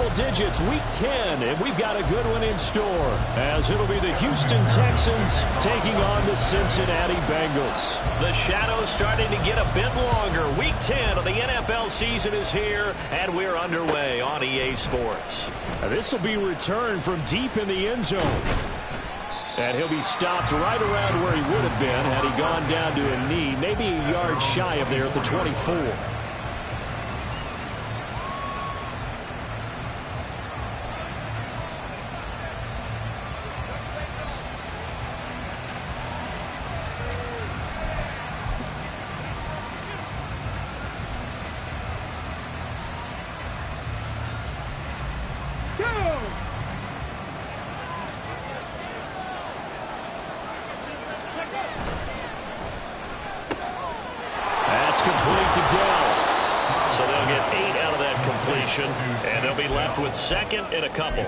double digits, week 10, and we've got a good one in store, as it'll be the Houston Texans taking on the Cincinnati Bengals. The shadow's starting to get a bit longer. Week 10 of the NFL season is here, and we're underway on EA Sports. This will be returned from deep in the end zone. And he'll be stopped right around where he would have been had he gone down to a knee, maybe a yard shy of there at the 24. And they'll be left with second and a couple.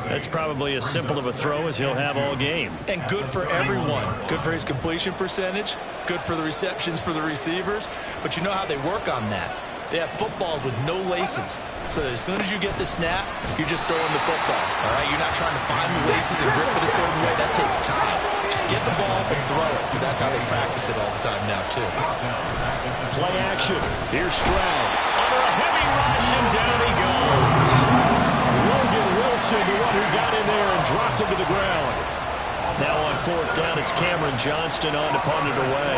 That's probably as simple of a throw as he'll have all game. And good for everyone. Good for his completion percentage. Good for the receptions for the receivers. But you know how they work on that. They have footballs with no laces. So that as soon as you get the snap, you're just throwing the football. All right? You're not trying to find the laces and grip it a certain way. That takes time. Just get the ball and throw it. So that's how they practice it all the time now, too. Play action. Here's Stroud. Under a heavy rush, and down he goes. Logan Wilson, the one who got in there and dropped him to the ground. Now on fourth down, it's Cameron Johnston on to punt it away.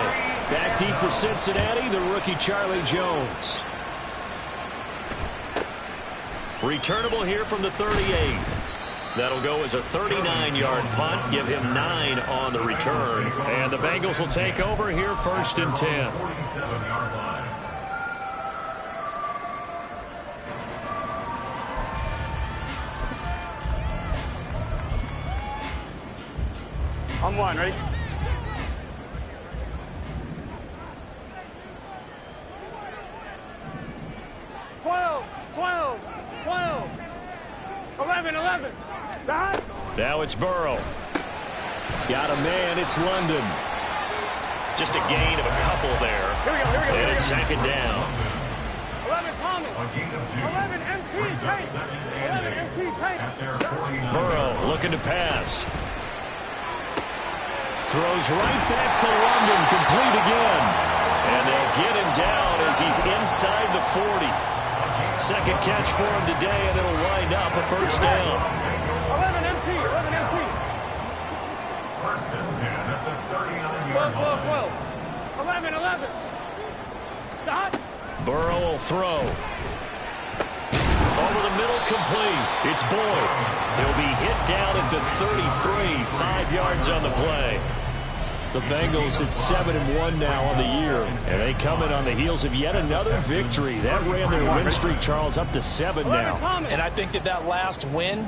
Back deep for Cincinnati, the rookie Charlie Jones. Returnable here from the 38. That'll go as a 39-yard punt, give him 9 on the return. And the Bengals will take over here first and 10. On one, ready? Now it's Burrow. Got a man, it's London. Just a gain of a couple there. Here we go. And it's second down. 11 Tommy. 11 MP Tate. 11 MP Tate. Burrow looking to pass. Throws right back to London, complete again. And they'll get him down as he's inside the 40. Second catch for him today, and it'll wind up a first down. 11 MP. First and 10 at the 39-yard 12. 11. Stop. Burrow will throw. Over the middle, complete. It's Boyd. He'll be hit down at the 33, 5 yards on the play. The Bengals at 7-1 now on the year, and they come in on the heels of yet another victory. That ran their win streak, Charles, up to 7 now. And I think that last win,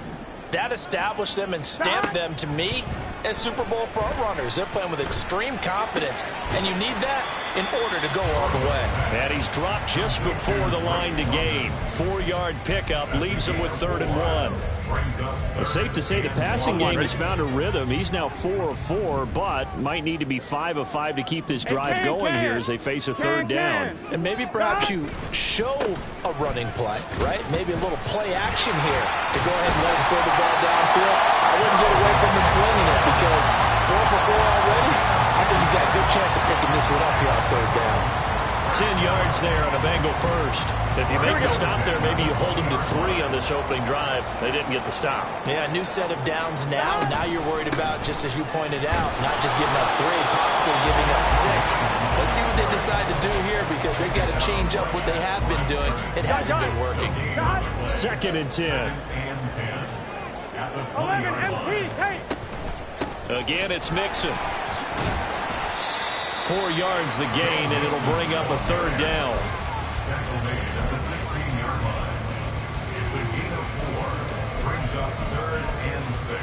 that established them and stamped them, to me, as Super Bowl front runners. They're playing with extreme confidence, and you need that in order to go all the way. And he's dropped just before the line to gain. 4-yard pickup leaves him with 3rd and 1. Well, safe to say the passing game has found a rhythm. He's now 4 of 4, but might need to be 5 of 5 to keep this drive going here as they face a 3rd down. And maybe perhaps you show a running play, right? Maybe a little play action here to go ahead and let him throw the ball downfield. I wouldn't get away from him flinging it because 4 for 4 already. I think he's got a good chance of picking this one up here on 3rd down. 10 yards there on a Bengal first. If you make the stop there, maybe you hold them to 3 on this opening drive. They didn't get the stop. Yeah, new set of downs now. Now you're worried about, just as you pointed out, not just giving up 3, possibly giving up 6. Let's see what they decide to do here because they've got to change up what they have been doing. It hasn't been working. 2nd and 10. 11 MP Tate. Again, it's Mixon. 4 yards the gain, and it'll bring up a 3rd down. Tackle made at the 16-yard line. It's a gain of 4. Brings up 3rd and 6.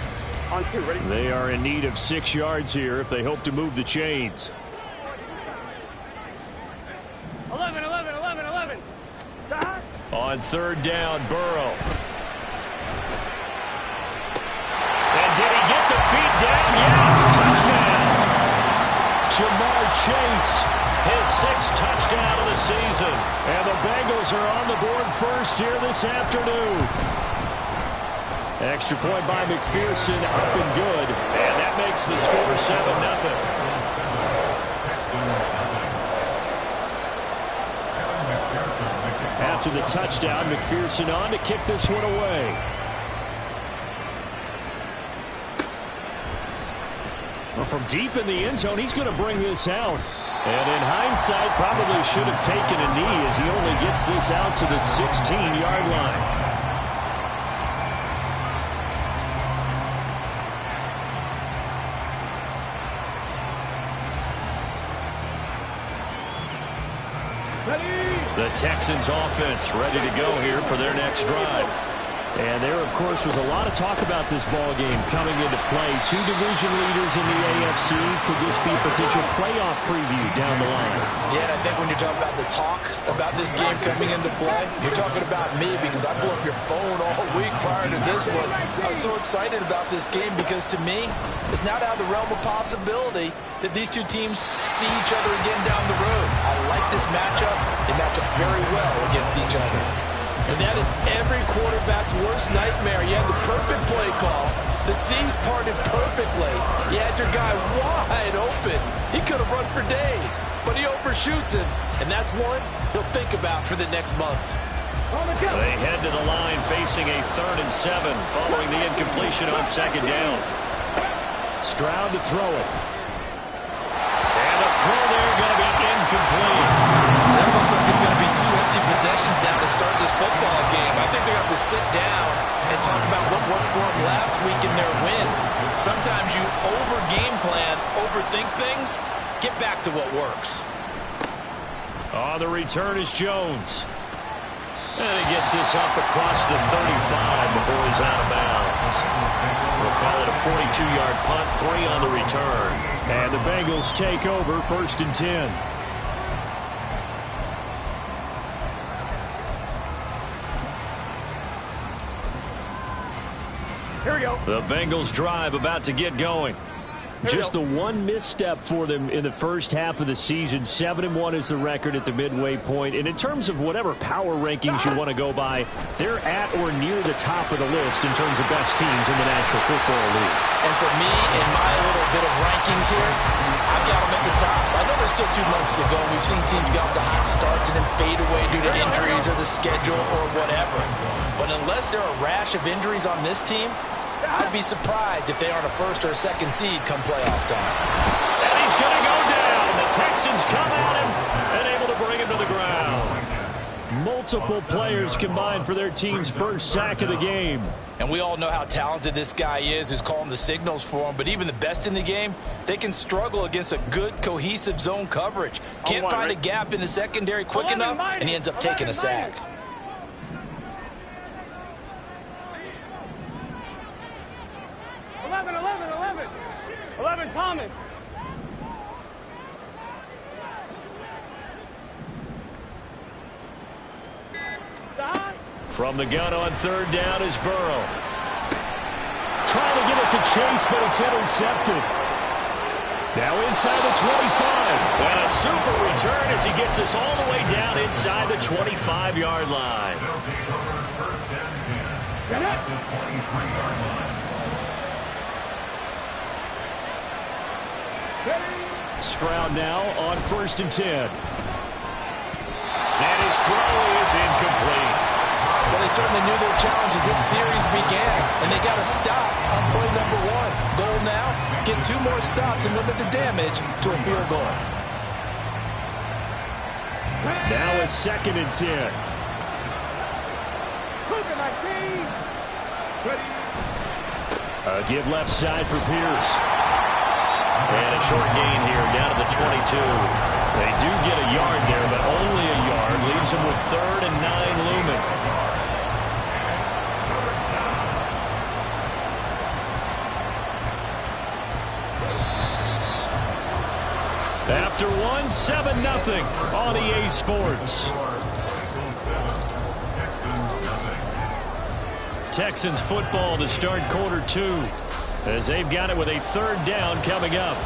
On 2, ready? They are in need of 6 yards here if they hope to move the chains. 11. Stop. On 3rd down, Burrow. And did he get the feet down? Yes, touchdown. Jamar Chase, his 6th touchdown of the season. And the Bengals are on the board first here this afternoon. Extra point by McPherson, up and good. And that makes the score 7-0. After the touchdown, McPherson on to kick this one away. Well, from deep in the end zone, he's going to bring this out. And in hindsight, probably should have taken a knee as he only gets this out to the 16-yard line. The Texans offense ready to go here for their next drive. And there, of course, was a lot of talk about this ball game coming into play. Two division leaders in the AFC. Could this be a potential playoff preview down the line? Yeah, and I think when you're talking about the talk about this game coming into play, you're talking about me because I blew up your phone all week prior to this one. I was so excited about this game because to me, it's not out of the realm of possibility that these two teams see each other again down the road. I like this matchup. They match up very well against each other. And that is every quarterback's worst nightmare. You had the perfect play call. The seams parted perfectly. You had your guy wide open. He could have run for days, but he overshoots him. And that's one he'll think about for the next month. They head to the line facing a 3rd and 7 following the incompletion on 2nd down. Stroud to throw it. And a throw there going to be incomplete. That looks like it's going to be 2 empty possessions now to start this football game. I think they're going to have to sit down and talk about what worked for them last week in their win. Sometimes you over-game plan, overthink things. Get back to what works. On the return is Jones. And he gets this up across the 35 before he's out of bounds. We'll call it a 42-yard punt, 3 on the return. And the Bengals take over 1st and 10. Here we go. The Bengals drive about to get going. Just the one misstep for them in the first half of the season. 7-1 is the record at the midway point. And in terms of whatever power rankings you want to go by, they're at or near the top of the list in terms of best teams in the National Football League. And for me, in my little bit of rankings here, I've got them at the top. I know there's still 2 months to go. We've seen teams get off to hot starts and then fade away due to injuries or the schedule or whatever. But unless there are a rash of injuries on this team, I'd be surprised if they aren't a 1st or a 2nd seed come playoff time. And he's going to go down. The Texans come at him and able to bring him to the ground. Multiple players combined for their team's first sack of the game. And we all know how talented this guy is who's calling the signals for him. But even the best in the game, they can struggle against a good, cohesive zone coverage. Can't find a gap in the secondary quick enough, and he ends up taking a sack. 11, Thomas. From the gun on 3rd down is Burrow. Trying to get it to Chase, but it's intercepted. Now inside the 25. And a super return as he gets us all the way down inside the 25-yard line. Stroud now on 1st and 10. And his throw is incomplete. Well, they certainly knew their challenge as this series began, and they got to stop on play number 1. Goal now, get 2 more stops and limit the damage to a field goal. Now a 2nd and 10. A give left side for Pierce. And a short gain here down to the 22. They do get a yard there, but only a yard. Leaves them with 3rd and 9 looming. After 1, 7-0 on EA Sports. Texans football to start quarter 2 as they've got it with a 3rd down coming up.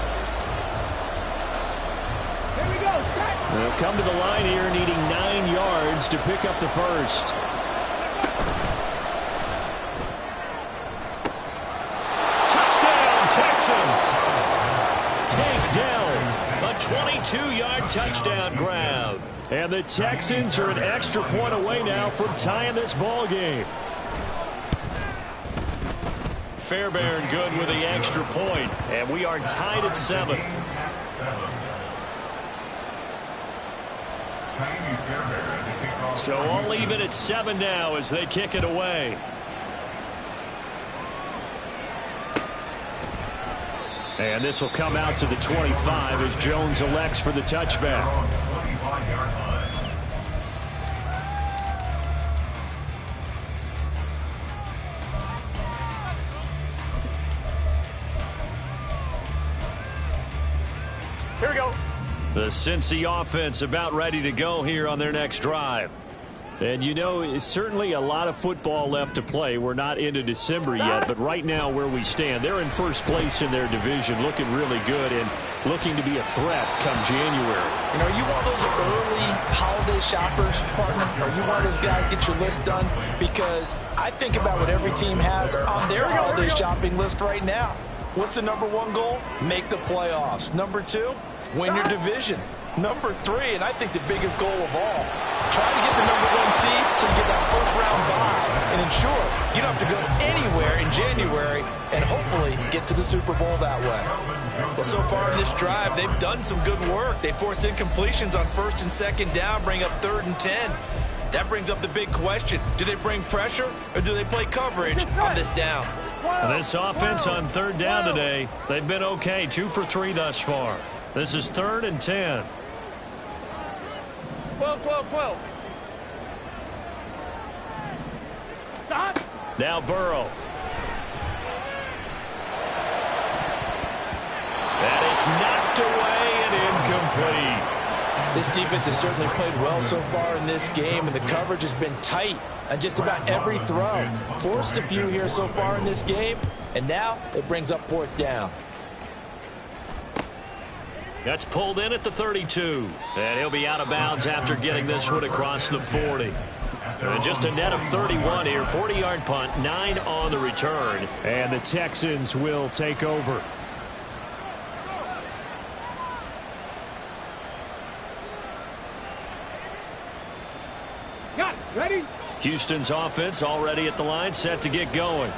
Here we go. They'll come to the line here needing 9 yards to pick up the first. touchdown grab. And the Texans are an extra point away now from tying this ball game. Fairbairn good with the extra point, and we are tied at 7. So I'll leave it at 7 now as they kick it away. And this will come out to the 25 as Jones elects for the touchback. Here we go. The Cincy offense about ready to go here on their next drive. And you know, it's certainly a lot of football left to play. We're not into December yet, but right now where we stand, they're in first place in their division, looking really good and looking to be a threat come January. You know, are you one of those early holiday shoppers, partner? Are you one of those guys get your list done? Because I think about what every team has on their holiday shopping list right now. What's the number 1 goal? Make the playoffs. Number 2, win your division. Number 3, and I think the biggest goal of all, try to get the number 1 seed so you get that first-round bye and ensure you don't have to go anywhere in January and hopefully get to the Super Bowl that way. Well, so far in this drive, they've done some good work. They force incompletions on 1st and 2nd down, bring up 3rd and 10. That brings up the big question. Do they bring pressure or do they play coverage on this down? This offense on 3rd down today, they've been okay, 2 for 3 thus far. This is 3rd and 10. 12, 12, 12. Stop. Now Burrow. And it's knocked away and incomplete. This defense has certainly played well so far in this game, and the coverage has been tight on just about every throw. Forced a few here so far in this game, and now it brings up 4th down. That's pulled in at the 32. And he'll be out of bounds after getting this one across the 40. And just a net of 31 here. 40-yard punt, 9 on the return. And the Texans will take over. Got it. Ready? Houston's offense already at the line, set to get going.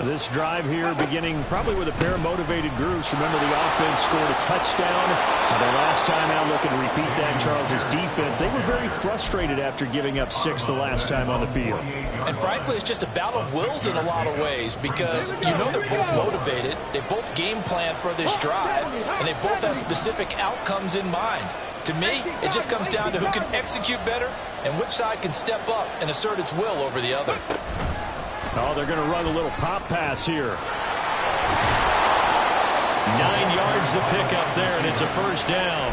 This drive here beginning probably with a pair of motivated groups. Remember, the offense scored a touchdown. The last time out, looking to repeat that, Charles's defense, they were very frustrated after giving up 6 the last time on the field. And frankly, it's just a battle of wills in a lot of ways because you know they're both motivated. They both game plan for this drive, and they both have specific outcomes in mind. To me, it just comes down to who can execute better and which side can step up and assert its will over the other. Oh, they're going to run a little pop pass here. 9 yards the pickup there, and it's a 1st down.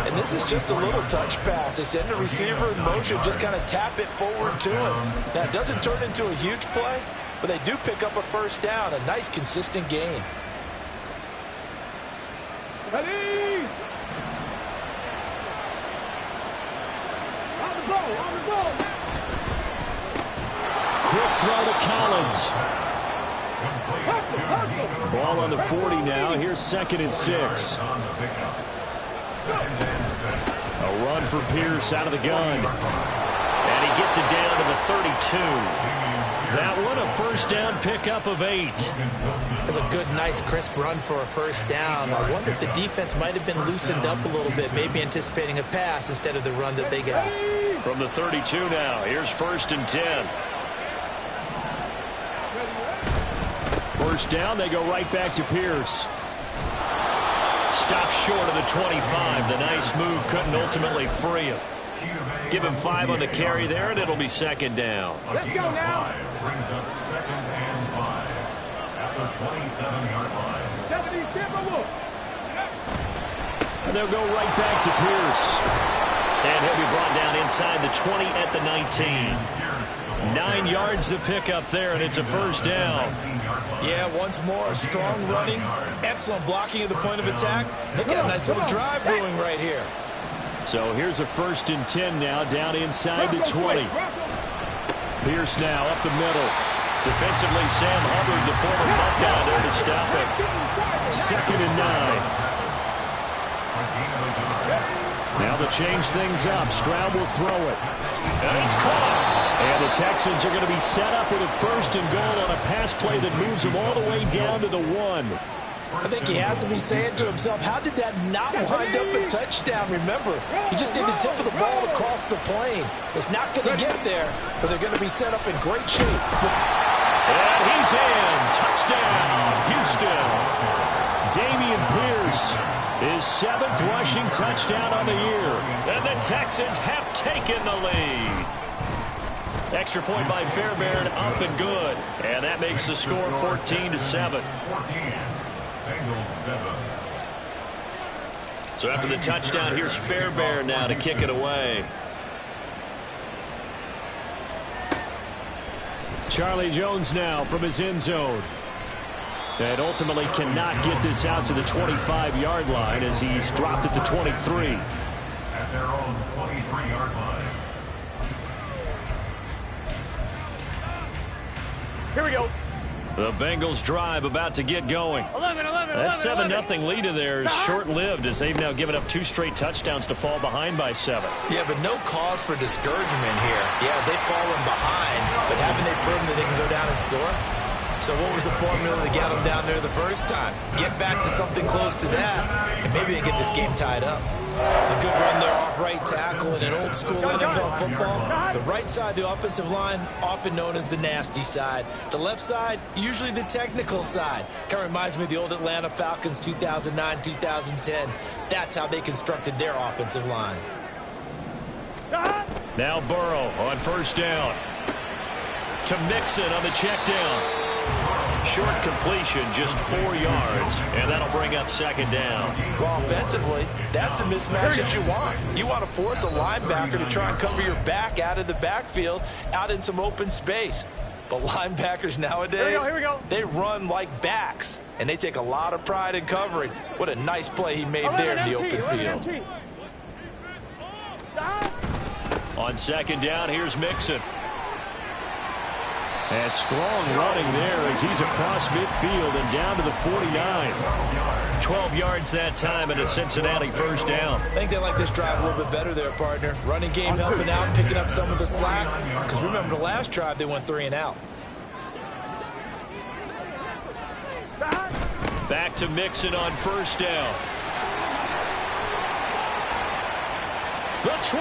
And this is just a little touch pass. They send the receiver in motion, just kind of tap it forward to him. Now, it doesn't turn into a huge play, but they do pick up a 1st down, a nice, consistent gain. Ready? On the ball, on the ball. Quick throw to Collins. Ball on the 40 now. Here's 2nd and 6. A run for Pierce out of the gun. And he gets it down to the 32. That one, a 1st down pickup of 8. That's a good, nice, crisp run for a 1st down. I wonder if the defense might have been loosened up a little bit, maybe anticipating a pass instead of the run that they got. From the 32 now, here's 1st and 10. 1st down, they go right back to Pierce. Stops short of the 25. The nice move couldn't ultimately free him. Give him 5 on the carry there, and it'll be 2nd down. Let's go now. Brings up 2nd and 5 at the 27-yard line. 70, And they'll go right back to Pierce. And he'll be brought down inside the 20 at the 19. 9 yards the pickup there, and it's a 1st down. Yeah, once more, strong running, excellent blocking at the point of attack. They've got a nice little drive brewing right here. So here's a 1st and 10 now, down inside the 20. Pierce now up the middle. Defensively, Sam Hubbard, the former Buckeye, there to stop it. 2nd and 9. Now to change things up, Stroud will throw it. And it's caught. And the Texans are going to be set up with a 1st and goal on a pass play that moves them all the way down to the 1. I think he has to be saying to himself, how did that not wind up a touchdown? Remember, you just need the tip of the ball to cross the plane. It's not going to get there, but they're going to be set up in great shape. And he's in. Touchdown, Houston. Dameon Pierce, his 7th rushing touchdown on the year. And the Texans have taken the lead. Extra point by Fairbairn, up and good. And that makes the score 14-7. So after the touchdown, here's Fairbairn now to kick it away. Charlie Jones now from his end zone. And ultimately cannot get this out to the 25-yard line as he's dropped at the 23. At their own 23-yard line. Here we go. The Bengals drive about to get going. 11. That 7-0 lead of theirs short-lived as they've now given up 2 straight touchdowns to fall behind by 7. Yeah, but no cause for discouragement here. Yeah, they've fallen behind, but haven't they proven that they can go down and score? So what was the formula that got them down there the first time? Get back to something close to that, and maybe they get this game tied up. A good run there off right tackle in an old-school NFL football. The right side, the offensive line, often known as the nasty side. The left side, usually the technical side. Kind of reminds me of the old Atlanta Falcons 2009, 2010. That's how they constructed their offensive line. Now Burrow on 1st down. To Mixon on the check down. Short completion, just 4 yards, and that'll bring up 2nd down. Well, offensively, that's the mismatch that you want. You want to force a linebacker to try and cover your back out of the backfield, out in some open space. But linebackers nowadays, Here we go. they run like backs, and they take a lot of pride in covering. What a nice play he made there in the open field. On 2nd down, here's Mixon. And strong running there as he's across midfield and down to the 49. 12 yards that time and a Cincinnati 1st down. I think they like this drive a little bit better there, partner. Running game helping out, picking up some of the slack. Because remember the last drive, they went 3 and out. Back to Mixon on 1st down. The 20.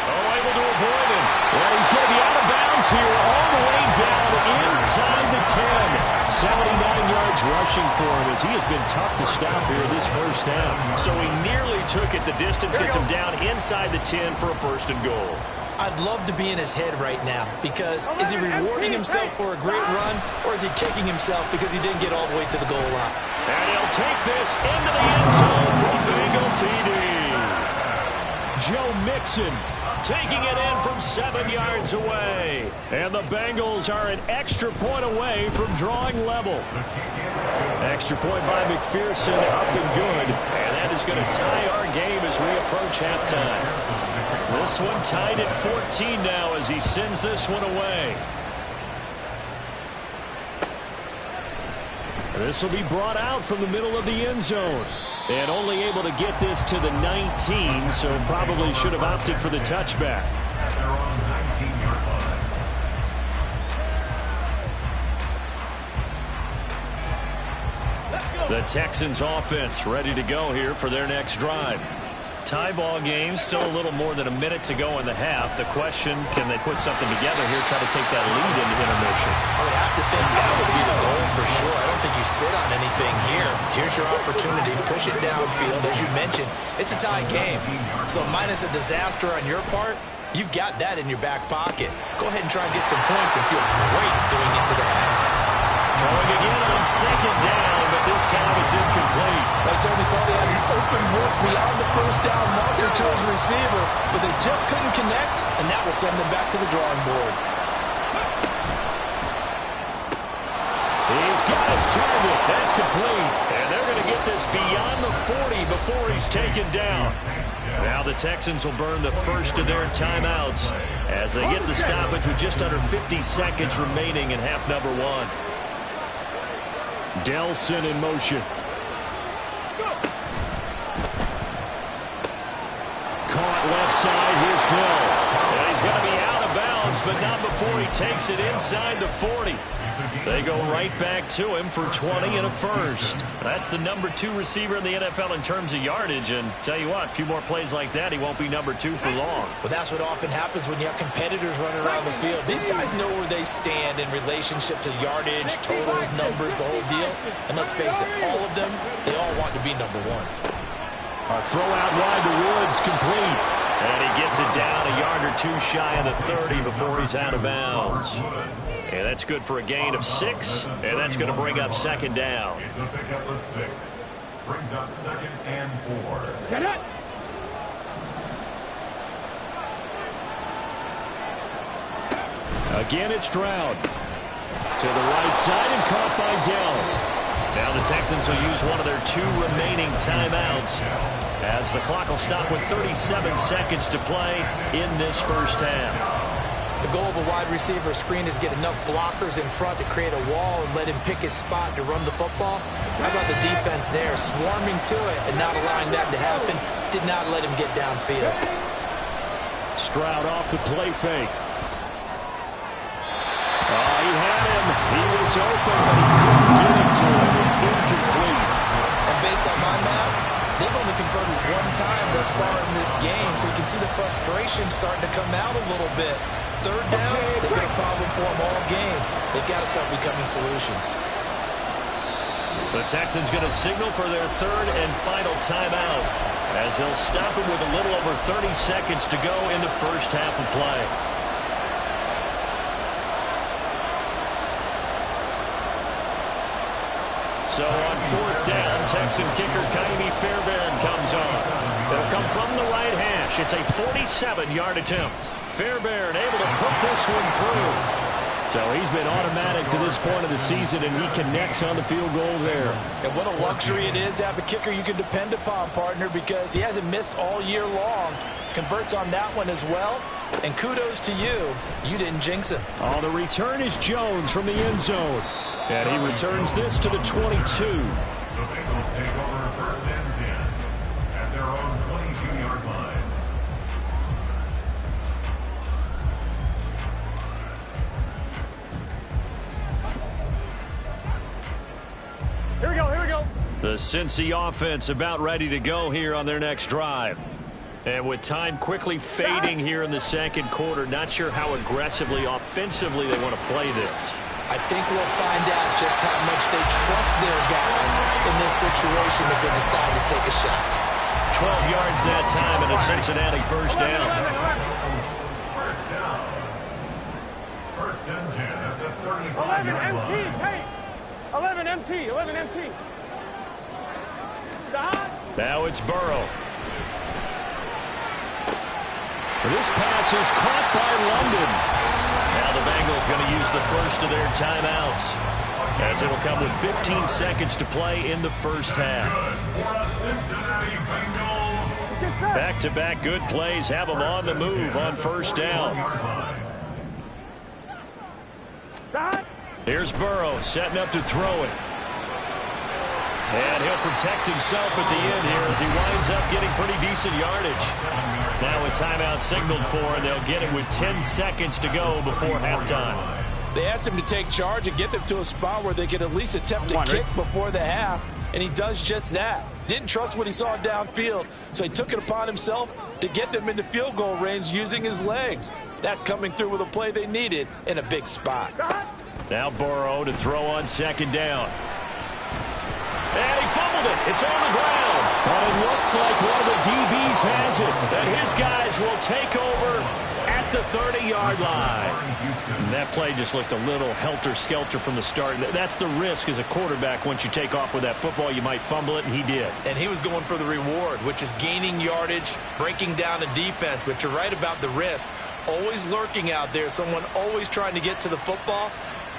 Oh, able to avoid him. Well, he's going to be out of bounds here all the way down inside the 10. 79 yards rushing for him as he has been tough to stop here this 1st half. So he nearly took it. The distance gets him down inside the 10 for a 1st and goal. I'd love to be in his head right now because is he rewarding himself for a great run or is he kicking himself because he didn't get all the way to the goal line? And he'll take this into the end zone from Bengal TD. Joe Mixon taking it in from 7 yards away. And the Bengals are an extra point away from drawing level. Extra point by McPherson, up and good. And that is going to tie our game as we approach halftime. This one tied at 14 now as he sends this one away. This will be brought out from the middle of the end zone. And only able to get this to the 19, so probably should have opted for the touchback. The Texans offense ready to go here for their next drive. Tie ball game, still a little more than a minute to go in the half. The question, can they put something together here, try to take that lead into intermission? I would have to think that would be the goal for sure. I don't think you sit on anything here. Here's your opportunity. Push it downfield. As you mentioned, it's a tie game. So minus a disaster on your part, you've got that in your back pocket. Go ahead and try and get some points and feel great going into the half. Throwing again on 2nd down, but this time it's incomplete. They certainly thought he had an open look beyond the 1st down marker to his receiver, but they just couldn't connect, and that will send them back to the drawing board. He's got his target. That's complete. And they're going to get this beyond the 40 before he's taken down. Now the Texans will burn the first of their timeouts as they get the stoppage with just under 50 seconds remaining in half number 1. Delson in motion. but not before he takes it inside the 40. They go right back to him for 20 and a first. That's the number 2 receiver in the NFL in terms of yardage. And tell you what, a few more plays like that, he won't be number 2 for long. Well, that's what often happens when you have competitors running around the field. These guys know where they stand in relationship to yardage, totals, numbers, the whole deal. And let's face it, all of them, they all want to be number 1. A throw out wide to Woods, complete. And he gets it down a yard or 2 shy of the 30 before he's out of bounds. And that's good for a gain of 6, and that's going to bring up second down. It's a pickup of 6. Brings up 2nd and 4. Get it. Again, it's Stroud. To the right side and caught by Dell. Now the Texans will use one of their 2 remaining timeouts as the clock will stop with 37 seconds to play in this first half. The goal of a wide receiver screen is get enough blockers in front to create a wall and let him pick his spot to run the football. How about the defense there, swarming to it and not allowing that to happen? Did not let him get downfield. Stroud off the play fake. Oh, he had him. He was open, but he couldn't get it to him. It's incomplete. And based on my math, they've only converted 1 time thus far in this game, so you can see the frustration starting to come out a little bit. Third downs, they've been a problem for them all game. They've got to start becoming solutions. The Texans going to signal for their 3rd and final timeout as they'll stop it with a little over 30 seconds to go in the first half of play. So on 4th down, Texan kicker Kaimi Fairbairn comes on. It'll come from the right hash. It's a 47-yard attempt. Fairbairn able to put this one through. So he's been automatic to this point of the season, and he connects on the field goal there. And what a luxury it is to have a kicker you can depend upon, partner, because he hasn't missed all year long. Converts on that one as well. And kudos to you. You didn't jinx him. Oh, the return is Jones from the end zone. And he returns this to the 22. The Bengals take over 1st and 10 at their own 22-yard line. Here we go, here we go. The Cincy offense about ready to go here on their next drive. And with time quickly fading here in the 2nd quarter, not sure how aggressively, offensively they want to play this. I think we'll find out just how much they trust their guys in this situation if they decide to take a shot. 12 yards that time and a Cincinnati first down. First down. 1st and 10 at the 11 35-yard MT, line. hey. 11 MT, 11 MT. Now it's Burrow. This pass is caught by London. Now the Bengals going to use the first of their timeouts, as it'll come with 15 seconds to play in the first half. Back-to-back good plays have them on the move on first down. Here's Burrow setting up to throw it. And he'll protect himself at the end here as he winds up getting pretty decent yardage. Now a timeout signaled for, and they'll get it with 10 seconds to go before halftime. They asked him to take charge and get them to a spot where they could at least attempt to kick before the half, and he does just that. Didn't trust what he saw downfield, so he took it upon himself to get them into field goal range using his legs. That's coming through with a play they needed in a big spot. Now Burrow to throw on 2nd down. And he fumbled it. It's on the ground. But it looks like one of the DBs has it. And his guys will take over at the 30-yard line. And that play just looked a little helter-skelter from the start. That's the risk as a quarterback. Once you take off with that football, you might fumble it, and he did. And he was going for the reward, which is gaining yardage, breaking down a defense. But you're right about the risk. Always lurking out there, someone always trying to get to the football.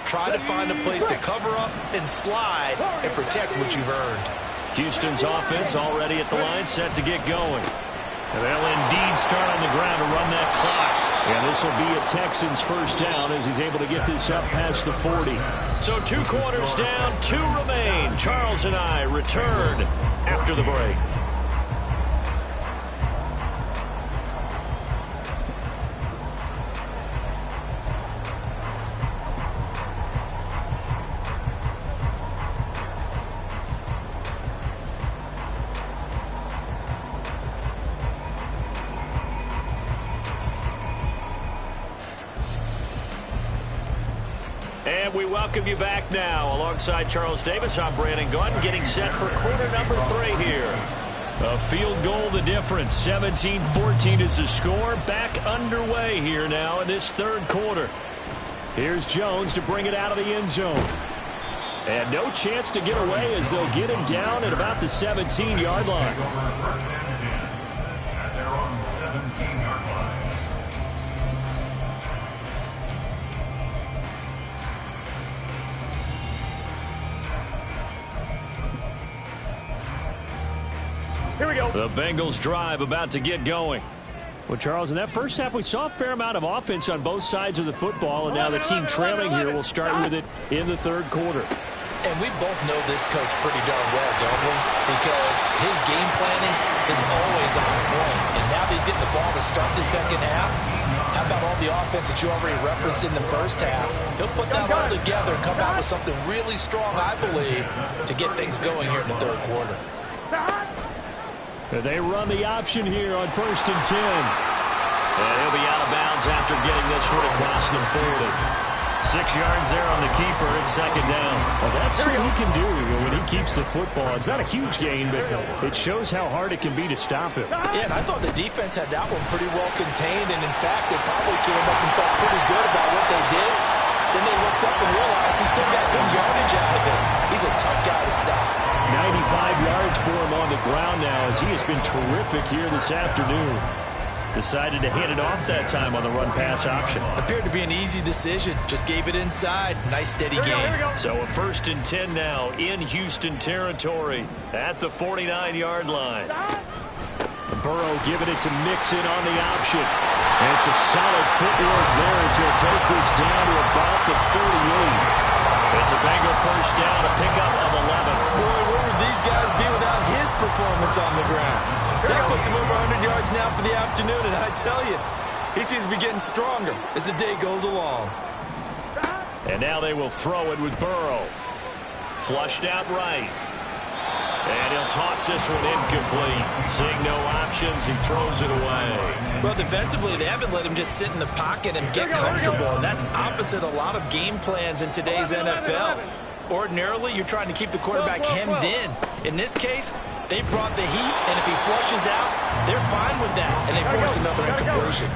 Try to find a place to cover up and slide and protect what you've earned. Houston's offense already at the line, set to get going. And they'll indeed start on the ground to run that clock. And this will be a Texans first down as he's able to get this up past the 40. So 2 quarters down, 2 remain. Charles and I return after the break. And we welcome you back now. Alongside Charles Davis, I'm Brandon Gunn, getting set for quarter number 3 here. A field goal the difference. 17-14 is the score. Back underway here now in this third quarter. Here's Jones to bring it out of the end zone. And no chance to get away as they'll get him down at about the 17-yard line. At their own 17-yard line. Here we go. The Bengals drive about to get going. Well, Charles, in that first half, we saw a fair amount of offense on both sides of the football, and now the team trailing here will start with it in the third quarter. And we both know this coach pretty darn well, don't we? Because his game planning is always on point. And now that he's getting the ball to start the second half, how about all the offense that you already referenced in the first half? He'll put that all together and come out with something really strong, I believe, to get things going here in the third quarter. They run the option here on 1st and 10. And he'll be out of bounds after getting this one across the 40. 6 yards there on the keeper. It's second down. Well, that's what he can do when he keeps the football. It's not a huge gain, but it shows how hard it can be to stop him. Yeah, and I thought the defense had that one pretty well contained, and in fact, they probably came up and felt pretty good about what they did. Then they looked up and realized he still got good yardage out of it. He's a tough guy to stop. 95 yards for him on the ground now as he has been terrific here this afternoon. Decided to hand it off that time on the run-pass option. Appeared to be an easy decision. Just gave it inside. Nice steady gain. So a 1st and 10 now in Houston territory at the 49-yard line. Burrow giving it to Mixon on the option. And some solid footwork there as he'll take this down to about the 38. It's a Bengal first down, a pickup of 11. Boy, where would these guys be without his performance on the ground? That puts him over 100 yards now for the afternoon, and I tell you, he seems to be getting stronger as the day goes along. And now they will throw it with Burrow. Flushed out right. And he'll toss this one incomplete. Seeing no options, he throws it away. Well, defensively, they haven't let him just sit in the pocket and get comfortable, and that's opposite a lot of game plans in today's NFL. Ordinarily, you're trying to keep the quarterback hemmed in. In this case, they brought the heat, and if he flushes out, they're fine with that, and they force another incompletion.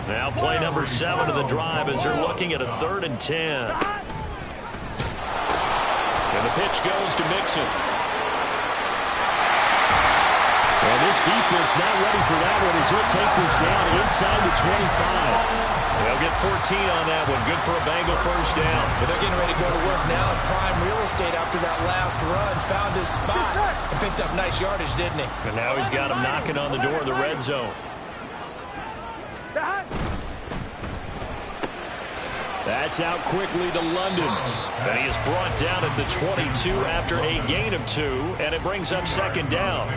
Now play number 7 of the drive as they're looking at a 3rd and 10. And the pitch goes to Mixon. Well, this defense not ready for that one as he'll take this down inside the 25. They'll get 14 on that one. Good for a Bengal first down. But they're getting ready to go to work now in prime real estate after that last run. Found his spot and picked up nice yardage, didn't he? And now he's got him knocking on the door of the red zone. That's out quickly to London. And he is brought down at the 22 after a gain of 2, and it brings up second down.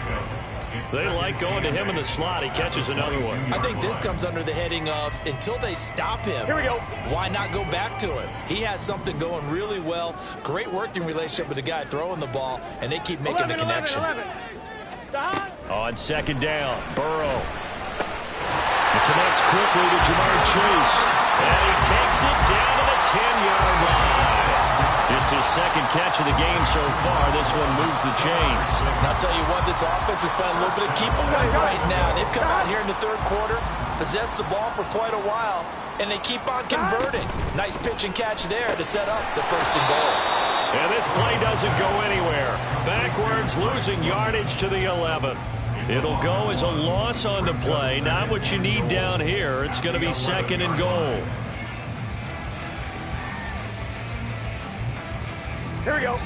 They like going to him in the slot. He catches another one. I think this comes under the heading of until they stop him. Here we go. Why not go back to it? He has something going really well. Great working relationship with the guy throwing the ball, and they keep making the connection. 11. On second down, Burrow. He connects quickly to Jamar Chase. And he takes it down to the 10-yard line. Just his second catch of the game so far. This one moves the chains. And I'll tell you what, this offense is playing a little bit of keep away right now. They've come out here in the third quarter, possessed the ball for quite a while, and they keep on converting. Nice pitch and catch there to set up the 1st and goal. And this play doesn't go anywhere. Backwards, losing yardage to the 11. It'll go as a loss on the play. Not what you need down here. It's going to be 2nd and goal. Here we go.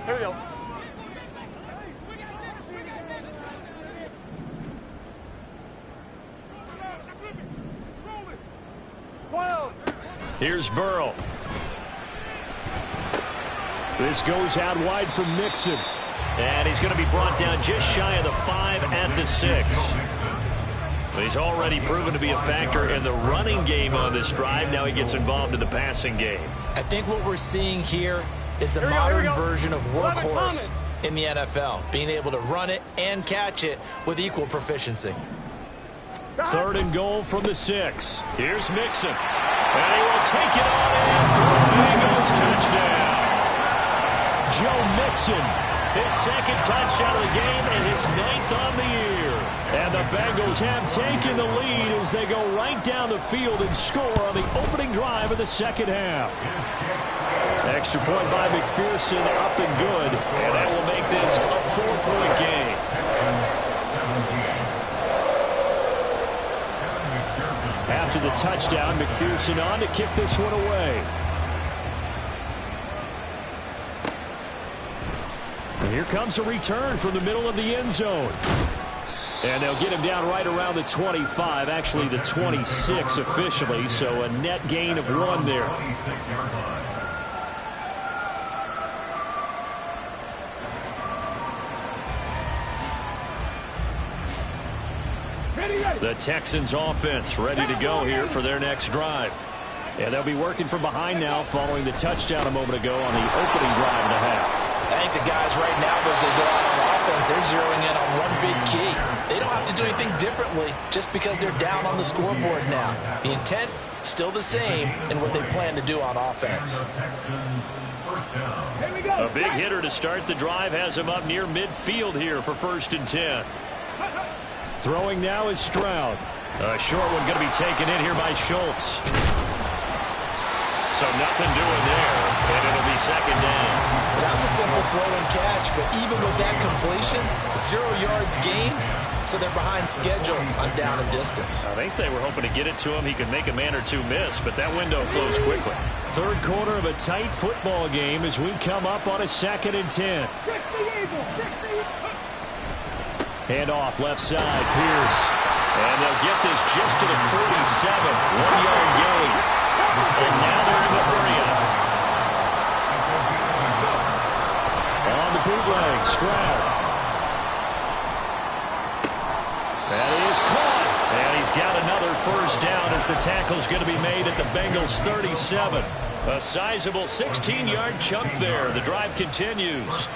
Here we go. Here's Burrow. This goes out wide for Mixon. And he's going to be brought down just shy of the 5 at the 6. He's already proven to be a factor in the running game on this drive. Now he gets involved in the passing game. I think what we're seeing here is the modern version of workhorse in the NFL, being able to run it and catch it with equal proficiency. 3rd and goal from the 6. Here's Mixon. And he will will take it on in for a Bengals touchdown. Joe Mixon, his second touchdown of the game and his 9th on the year. And the Bengals have taken the lead as they go right down the field and score on the opening drive of the second half. Extra point by McPherson, up and good. And that will make this a 4-point game. After the touchdown, McPherson on to kick this one away. And here comes a return from the middle of the end zone. And they'll get him down right around the 25, actually the 26 officially, so a net gain of 1 there. The Texans offense ready to go here for their next drive. And they'll be working from behind now following the touchdown a moment ago on the opening drive and a half. I think the guys right now, as they go out on offense, they're zeroing in on one big key. They don't have to do anything differently just because they're down on the scoreboard now. The intent, still the same in what they plan to do on offense. A big hitter to start the drive has him up near midfield here for 1st and 10. Throwing now is Stroud. A short one going to be taken in here by Schultz. So nothing doing there, and it'll be 2nd down. That was a simple throw and catch, but even with that completion, 0 yards gained, so they're behind schedule on down and distance. I think they were hoping to get it to him. He could make a man or two miss, but that window closed quickly. 3rd quarter of a tight football game as we come up on a 2nd and 10. Hand off left side, Pierce. And they'll get this just to the 47. 1-yard gain. And now they're in the hurry-up. On the bootleg, Stroud. That is caught. And he's got another 1st down as the tackle's going to be made at the Bengals' 37. A sizable 16-yard chunk there. The drive continues.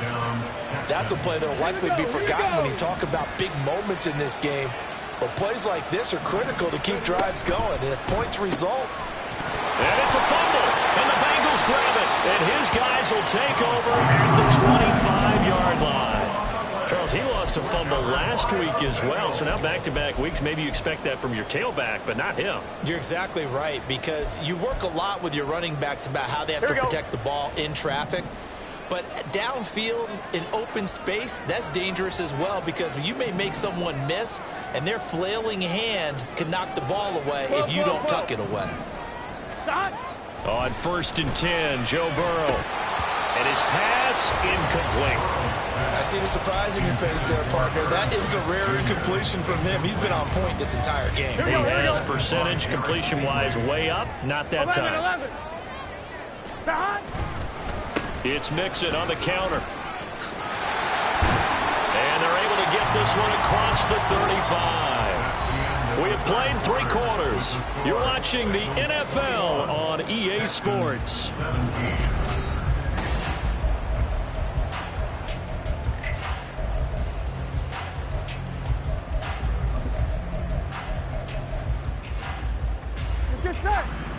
That's a play that will likely be forgotten when you talk about big moments in this game. But plays like this are critical to keep drives going. And if points result. And it's a fumble. And the Bengals grab it. And his guys will take over at the 25-yard line. Charles, he lost a fumble last week as well. So now back-to-back weeks, maybe you expect that from your tailback, but not him. You're exactly right, because you work a lot with your running backs about how they have to protect the ball in traffic. But downfield, in open space, that's dangerous as well, because you may make someone miss, and their flailing hand can knock the ball away if you don't tuck it away. On 1st and 10, Joe Burrow. And his pass incomplete. I see the surprise in your face there, partner. That is a rare incompletion from him. He's been on point this entire game. He has percentage completion-wise way up. Not that time. It's Mixon on the counter. And they're able to get this one across the 35. We have played 3 quarters. You're watching the NFL on EA Sports.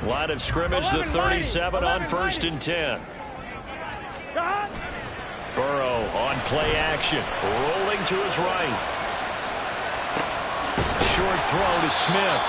Line of scrimmage, the 37 on 1st and 10. Burrow on play action, rolling to his right. Short throw to Smith.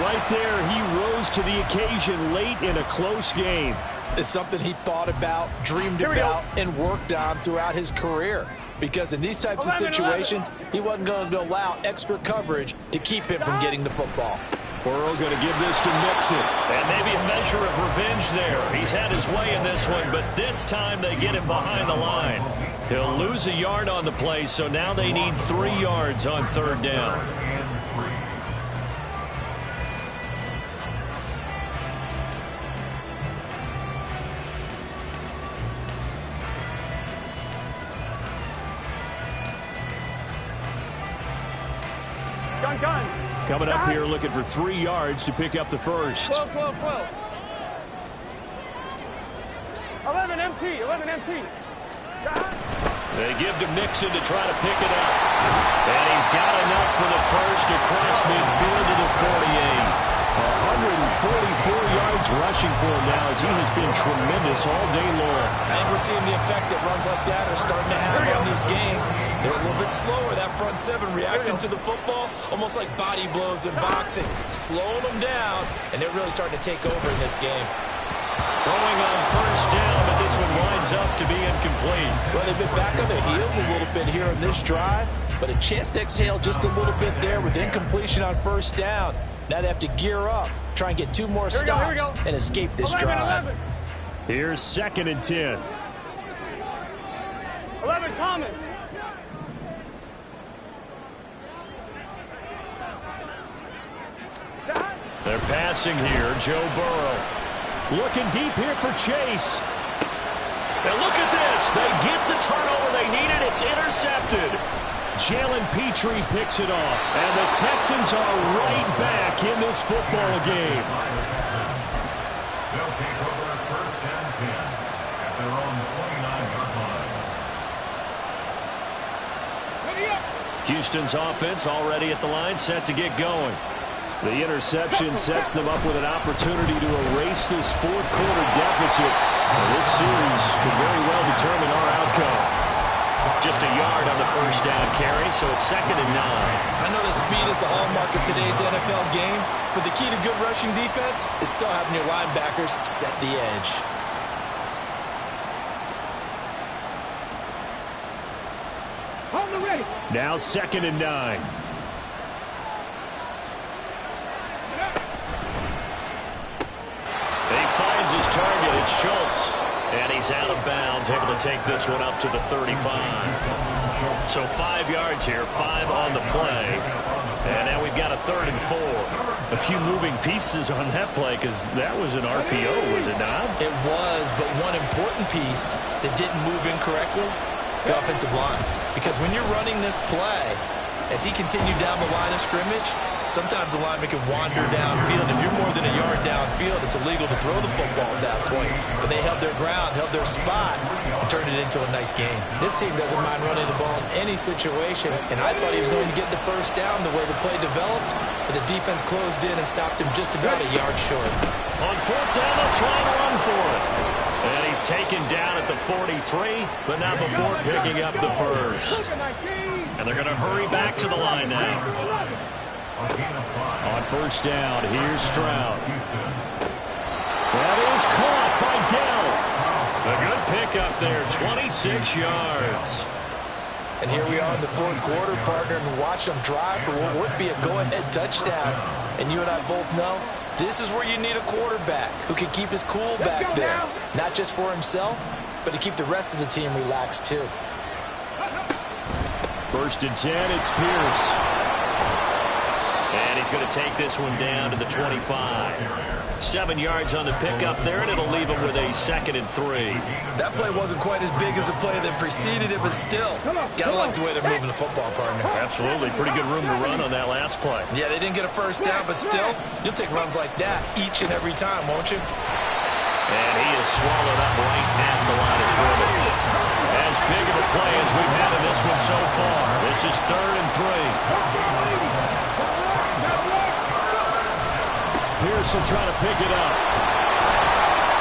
Right there, he rose to the occasion late in a close game. It's something he thought about, dreamed about, and worked on throughout his career. Because in these types of situations, he wasn't going to allow extra coverage to keep him from getting the football. Burrow going to give this to Mixon. And maybe a measure of revenge there. He's had his way in this one, but this time they get him behind the line. He'll lose a yard on the play, so now they need 3 yards on 3rd down. Gun. Coming up here looking for 3 yards to pick up the first. 12. 11 empty. They give to Mixon to try to pick it up. And he's got enough for the first across midfield to the 48. yards rushing for him now, as he has been tremendous all day long. I think we're seeing the effect that runs like that are starting to have on this game. They're a little bit slower, that front seven, reacting to the football, almost like body blows in boxing, slowing them down, and they're really starting to take over in this game. Throwing on first down, but this one winds up to be incomplete. Well, they've been back on their heels a little bit here on this drive, but a chance to exhale just a little bit there with incompletion on first down. Now they have to gear up, try and get 2 more stops and escape this drive. 11. Here's 2nd and 10. 11, Thomas. They're passing here. Joe Burrow looking deep here for Chase. And look at this. They get the turnover they needed. It's intercepted. Jalen Petrie picks it off. And the Texans are right back in this football game. They'll take over 1st and 10 at their own 29-yard line. Houston's offense already at the line, set to get going. The interception sets them up with an opportunity to erase this 4th quarter deficit. And this series could very well determine our outcome. Just a yard on the first down carry, so it's 2nd and 9. I know that speed is the hallmark of today's NFL game, but the key to good rushing defense is still having your linebackers set the edge. On the ready. Now 2nd and 9. He finds his target. It's Schultz. And he's out of bounds, able to take this one up to the 35. So 5 yards here, 5 on the play. And now we've got a 3rd and 4. A few moving pieces on that play, because that was an RPO, was it not? It was, but one important piece that didn't move incorrectly, the offensive line. Because when you're running this play, as he continued down the line of scrimmage, sometimes the lineman can wander downfield. If you're more than a yard downfield, it's illegal to throw the football at that point. But they held their ground, held their spot, and turned it into a nice game. This team doesn't mind running the ball in any situation, and I thought he was going to get the first down the way the play developed, but the defense closed in and stopped him just about a yard short. On 4th down, they'll try to run for it. And he's taken down at the 43, but not before picking up the first. And they're going to hurry back to the line now. On first down, here's Stroud. That is caught by Dell. A good pickup there, 26 yards. And here we are in the 4th quarter, partner, and watch them drive for what would be a go-ahead touchdown. And you and I both know this is where you need a quarterback who can keep his cool back there. Not just for himself, but to keep the rest of the team relaxed too. 1st and 10, it's Pierce. And he's going to take this one down to the 25. 7 yards on the pickup there, and it'll leave him with a 2nd and 3. That play wasn't quite as big as the play that preceded it, but still, gotta like the way they're moving the football, partner. Absolutely. Pretty good room to run on that last play. Yeah, they didn't get a first down, but still, you'll take runs like that each and every time, won't you? And he is swallowed up right at the line of scrimmage. As big of a play as we've had in this one so far. This is 3rd and 3. Pierce will try to pick it up.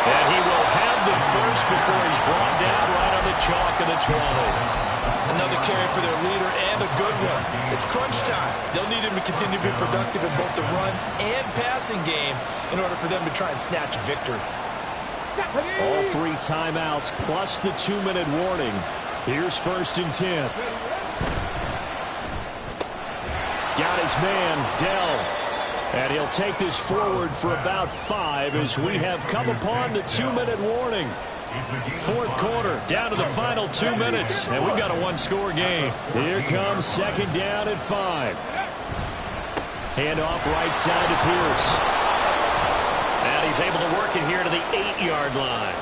And he will have the first before he's brought down right on the chalk of the 20. Another carry for their leader and a good one. It's crunch time. They'll need him to continue to be productive in both the run and passing game in order for them to try and snatch a victory. All 3 timeouts plus the 2-minute warning. Here's 1st and 10. Got his man, Dell. And he'll take this forward for about 5 as we have come upon the 2-minute warning. 4th quarter, down to the final 2 minutes, and we've got a 1-score game. Here comes 2nd down at 5. Handoff right side to Pierce. And he's able to work it here to the 8-yard line.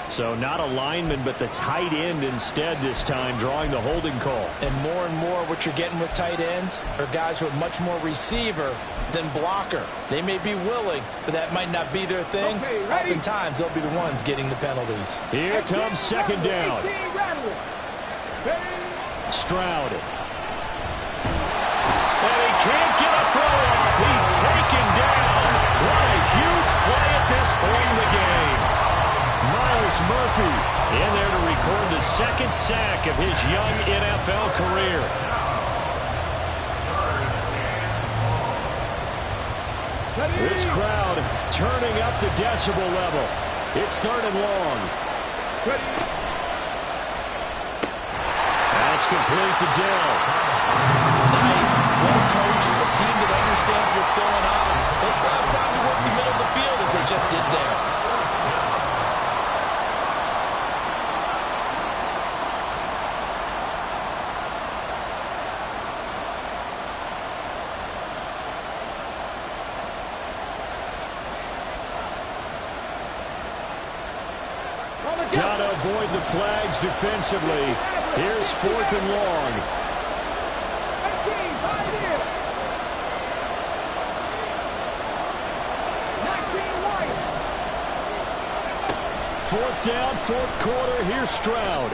So not a lineman, but the tight end instead this time, drawing the holding call. And more what you're getting with tight ends are guys who are much more receiver than blocker. They may be willing, but that might not be their thing. Oftentimes, they'll be the ones getting the penalties. Here comes 2nd down. Stroud. And he can't get a throw off. He's taken down. Murphy in there to record the second sack of his young NFL career. This crowd turning up the decibel level. It's 3rd and long. That's complete to Dell. Nice. Well coached. A team that understands what's going on. They still have time to work the middle of the field as they just did there. Gotta avoid the flags defensively. Here's 4th and long. 4th down, 4th quarter. Here's Stroud.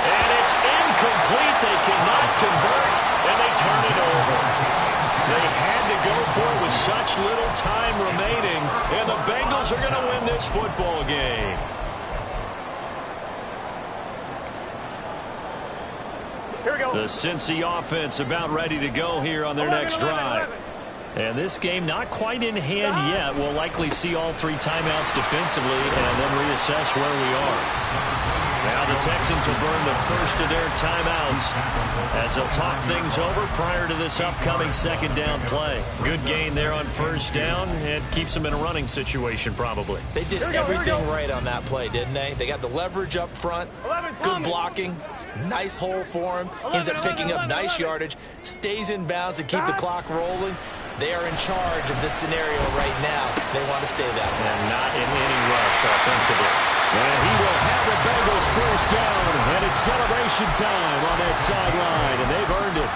And it's incomplete. They cannot convert, and they turn it over. They had to go for it with such little time remaining, and the Bengals are going to win this football game. Here we go. The Cincy offense about ready to go here on their next drive. And this game not quite in hand yet. We'll likely see all 3 timeouts defensively and then reassess where we are. Now the Texans will burn the first of their timeouts as they'll talk things over prior to this upcoming 2nd down play. Good gain there on 1st down. It keeps them in a running situation probably. They did everything right on that play, didn't they? They got the leverage up front, good blocking, nice hole for him, ends up picking up nice yardage, stays in bounds to keep the clock rolling. They are in charge of this scenario right now. They want to stay that way. And not in any rush offensively. And he will have the Bengals 1st down, and it's celebration time on that sideline, and they've earned it.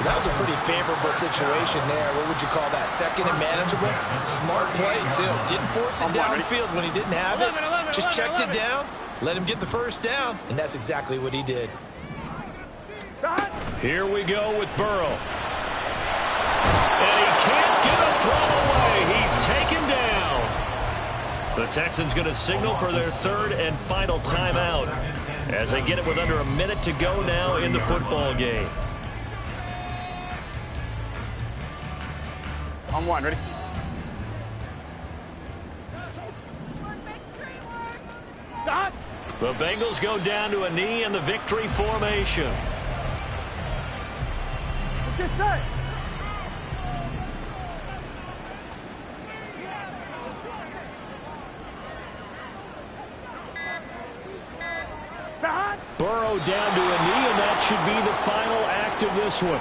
That was a pretty favorable situation there. What would you call that? 2nd and manageable? Smart play, too. Didn't force it downfield when he didn't have it. Just checked it down, let him get the 1st down, and that's exactly what he did. Here we go with Burrow. And he can't get a throw away. He's taken down. The Texans going to signal for their 3rd and final timeout as they get it with under a minute to go now in the football game. On 1, ready? Stop. The Bengals go down to a knee in the victory formation. Let's get set. Burrow down to a knee, and that should be the final act of this one.